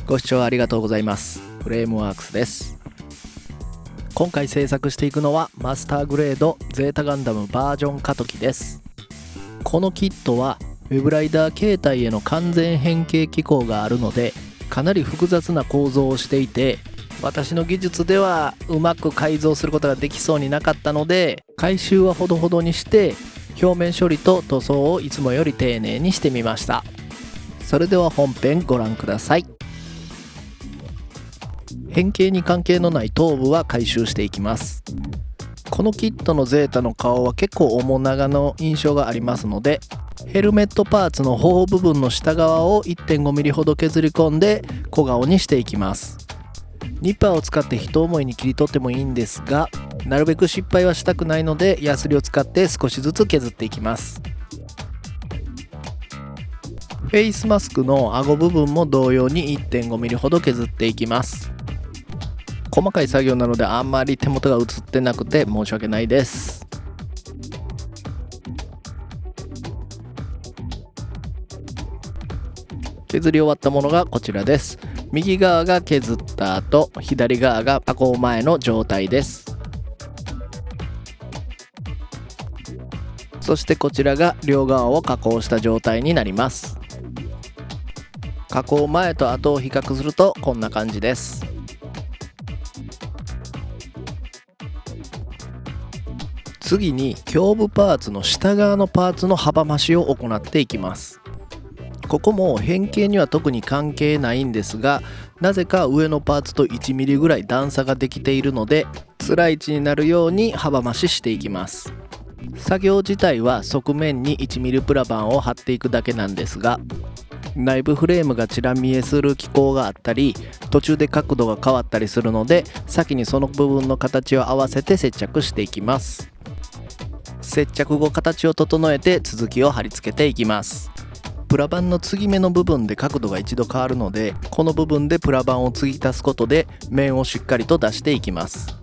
ご視聴ありがとうございます。フレームワークスです。今回制作していくのはマスターグレードゼータガンダムバージョン過渡期です。このキットはウェブライダー形態への完全変形機構があるので、かなり複雑な構造をしていて、私の技術ではうまく改造することができそうになかったので、回収はほどほどにして表面処理と塗装をいつもより丁寧にしてみました。それでは本編ご覧ください。変形に関係のない頭部は回収していきます。このキットのゼータの顔は結構面長の印象がありますので、ヘルメットパーツの頬部分の下側を 1.5mm ほど削り込んで小顔にしていきます。ニッパーを使って一思いに切り取ってもいいんですが、なるべく失敗はしたくないのでヤスリを使って少しずつ削っていきます。フェイスマスクの顎部分も同様に 1.5mm ほど削っていきます。細かい作業なのであんまり手元が映ってなくて申し訳ないです。削り終わったものがこちらです。右側が削った後、左側が加工前の状態です。そしてこちらが両側を加工した状態になります。加工前と後を比較するとこんな感じです。次に胸部パーツの下側のパーツの幅増しを行っていきます。ここも変形には特に関係ないんですが、なぜか上のパーツと 1mm ぐらい段差ができているので、辛い位置になるように幅増ししていきます。作業自体は側面に 1mm プラ板を貼っていくだけなんですが、内部フレームがちら見えする機構があったり、途中で角度が変わったりするので、先にその部分の形を合わせて接着していきます。接着後形を整えて続きを貼り付けていきます。プラ板の継ぎ目の部分で角度が一度変わるので、この部分でプラ板を継ぎ足すことで面をしっかりと出していきます。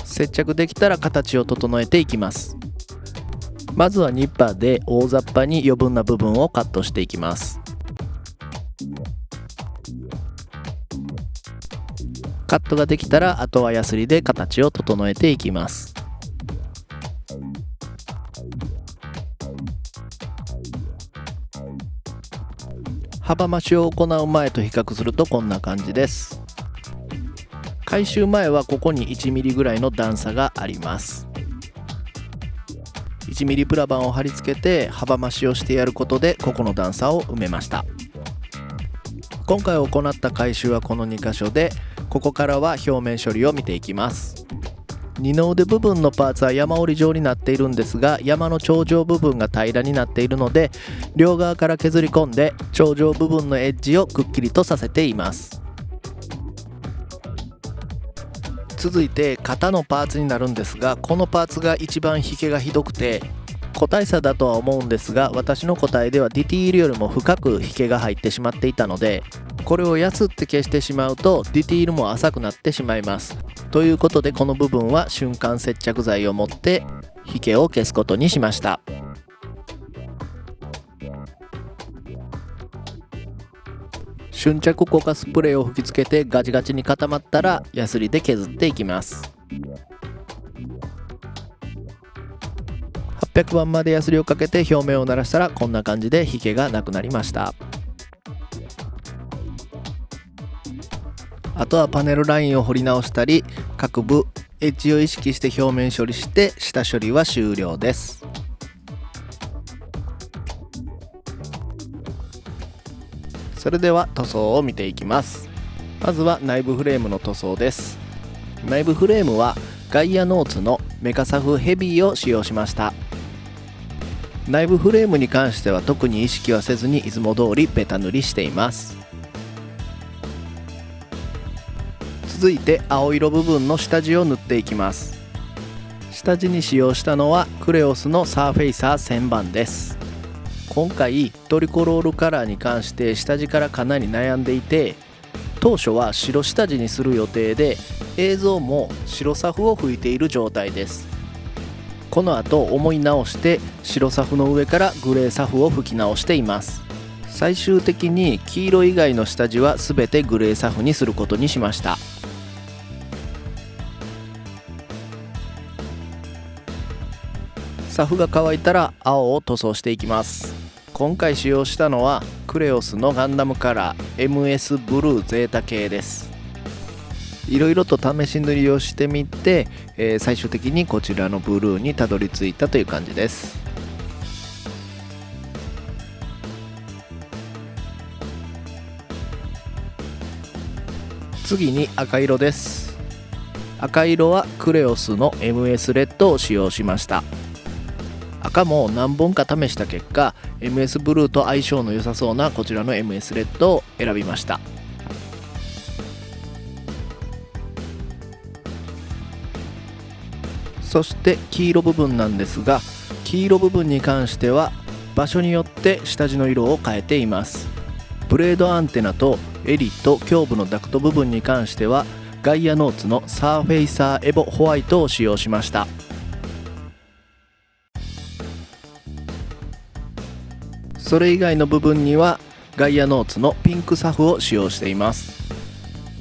接着できたら形を整えていきます。まずはニッパーで大雑把に余分な部分をカットしていきます。カットができたらあとはヤスリで形を整えていきます。幅増しを行う前と比較するとこんな感じです。回収前はここに 1mm ぐらいの段差があります。1mm プラ板を貼り付けて幅増しをしてやることでここの段差を埋めました。今回行った回収はこの2箇所で、ここからは表面処理を見ていきます。二の腕部分のパーツは山折り状になっているんですが、山の頂上部分が平らになっているので、両側から削り込んで頂上部分のエッジをくっきりとさせています。続いて肩のパーツになるんですが、このパーツが一番引けがひどくて個体差だとは思うんですが、私の個体ではディティールよりも深く引けが入ってしまっていたので、これをやつって消してしまうとディティールも浅くなってしまいます。ということでこの部分は瞬間接着剤を持って引けを消すことにしました。瞬着硬化スプレーを吹きつけてガチガチに固まったらヤスリで削っていきます。800番までヤスリをかけて表面を慣らしたらこんな感じで引けがなくなりました。あとはパネルラインを彫り直したり、各部エッジを意識して表面処理して下処理は終了です。それでは塗装を見ていきます。まずは内部フレームの塗装です。内部フレームはガイアノーツのメカサフヘビーを使用しました。内部フレームに関しては特に意識はせずにいつも通りベタ塗りしています。続いて青色部分の下地を塗っていきます。下地に使用したのはクレオスのサーフェイサー1000番です。今回トリコロールカラーに関して下地からかなり悩んでいて、当初は白下地にする予定で、映像も白サフを吹いている状態です。この後思い直して白サフの上からグレーサフを吹き直しています。最終的に黄色以外の下地は全てグレーサフにすることにしました。サフが乾いたら青を塗装していきます。今回使用したのはクレオスのガンダムカラー MS ブルーゼータ系です。いろいろと試し塗りをしてみて、最終的にこちらのブルーにたどり着いたという感じです。次に赤色です。赤色はクレオスの MS レッドを使用しました。赤も何本か試した結果 MS ブルーと相性の良さそうなこちらの MS レッドを選びました。そして黄色部分なんですが、黄色部分に関しては場所によって下地の色を変えています。ブレードアンテナと襟と胸部のダクト部分に関してはガイアノーツのサーフェイサーエボホワイトを使用しました。それ以外の部分にはガイアノーツのピンクサフを使用しています。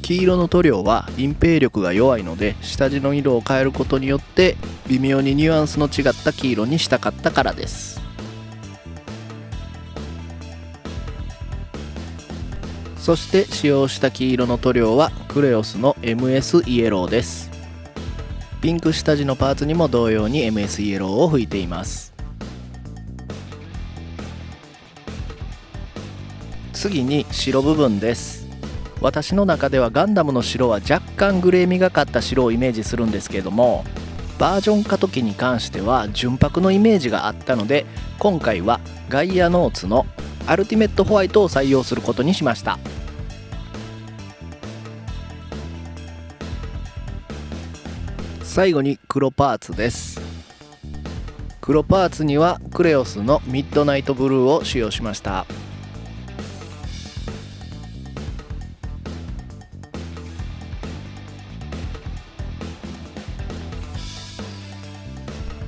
黄色の塗料は隠蔽力が弱いので下地の色を変えることによって微妙にニュアンスの違った黄色にしたかったからです。そして使用した黄色の塗料はクレオスの MS イエローです。ピンク下地のパーツにも同様に MS イエローを吹いています。次に白部分です。私の中ではガンダムの白は若干グレーみがかった白をイメージするんですけれども、バージョン化時に関しては純白のイメージがあったので今回はガイアノーツのアルティメットホワイトを採用することにしました。最後に黒パーツです。黒パーツにはクレオスのミッドナイトブルーを使用しました。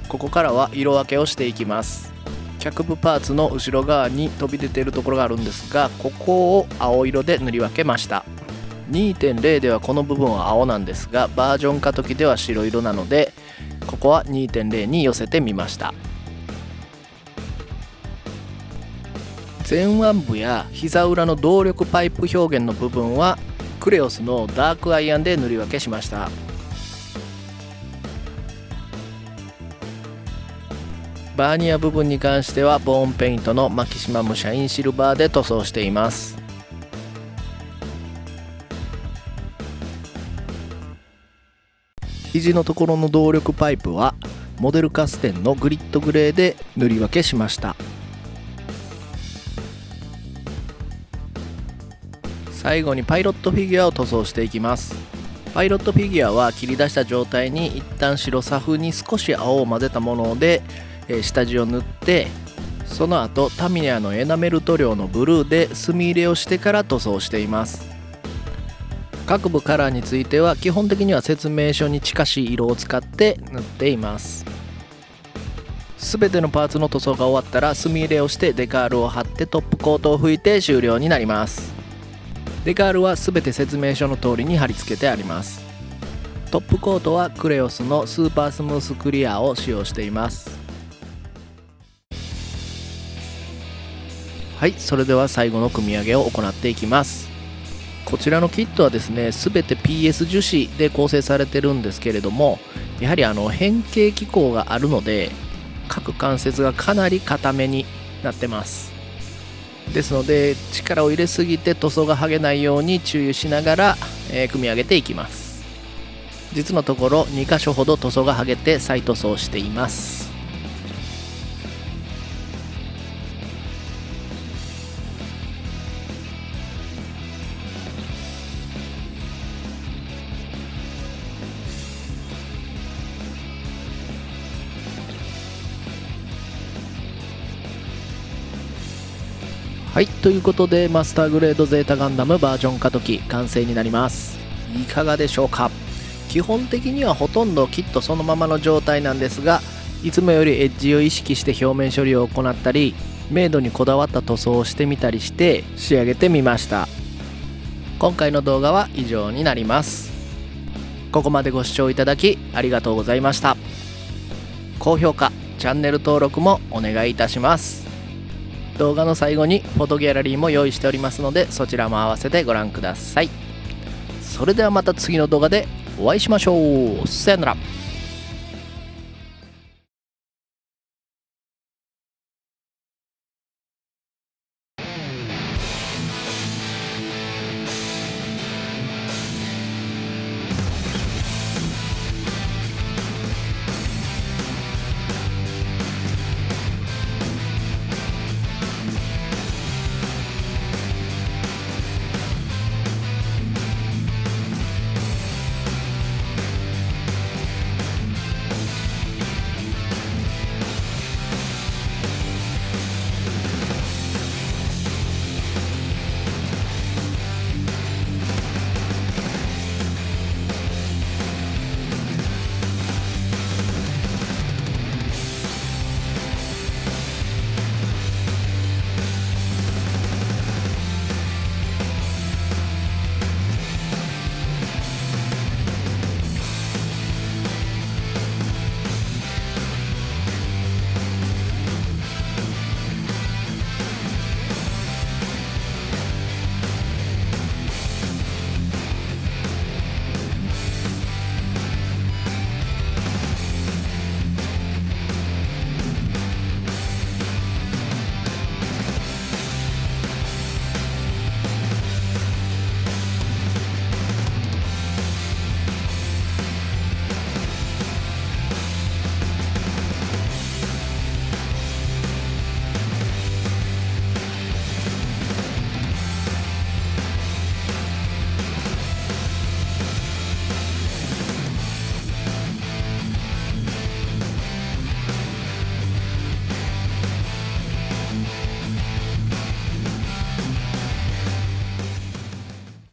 ここからは色分けをしていきます。脚部パーツの後ろ側に飛び出ているところがあるんですが、ここを青色で塗り分けました。2.0 ではこの部分は青なんですが、バージョン化時では白色なのでここは 2.0 に寄せてみました。前腕部や膝裏の動力パイプ表現の部分はクレオスのダークアイアンで塗り分けしました。バーニア部分に関してはボーンペイントのマキシマムシャインシルバーで塗装しています。肘のところの動力パイプはモデルカステンのグリッドグレーで塗り分けしました。最後にパイロットフィギュアを塗装していきます。パイロットフィギュアは切り出した状態に一旦白サフに少し青を混ぜたもので下地を塗って、その後タミヤのエナメル塗料のブルーで墨入れをしてから塗装しています。各部カラーについては基本的には説明書に近しい色を使って塗っています。全てのパーツの塗装が終わったら墨入れをしてデカールを貼ってトップコートを拭いて終了になります。デカールは全て説明書の通りに貼り付けてあります。トップコートはクレオスのスーパースムースクリアを使用しています。はい、それでは最後の組み上げを行っていきます。こちらのキットはですね、全て PS 樹脂で構成されてるんですけれども、やはり変形機構があるので各関節がかなり硬めになってます。ですので力を入れすぎて塗装が剥げないように注意しながら、組み上げていきます。実のところ2箇所ほど塗装が剥げて再塗装しています。はい、ということでマスターグレードゼータガンダムバージョン化時完成になります。いかがでしょうか。基本的にはほとんどキットそのままの状態なんですが、いつもよりエッジを意識して表面処理を行ったり、明度にこだわった塗装をしてみたりして仕上げてみました。今回の動画は以上になります。ここまでご視聴いただきありがとうございました。高評価、チャンネル登録もお願いいたします。動画の最後にフォトギャラリーも用意しておりますので、そちらも合わせてご覧ください。それではまた次の動画でお会いしましょう。さよなら。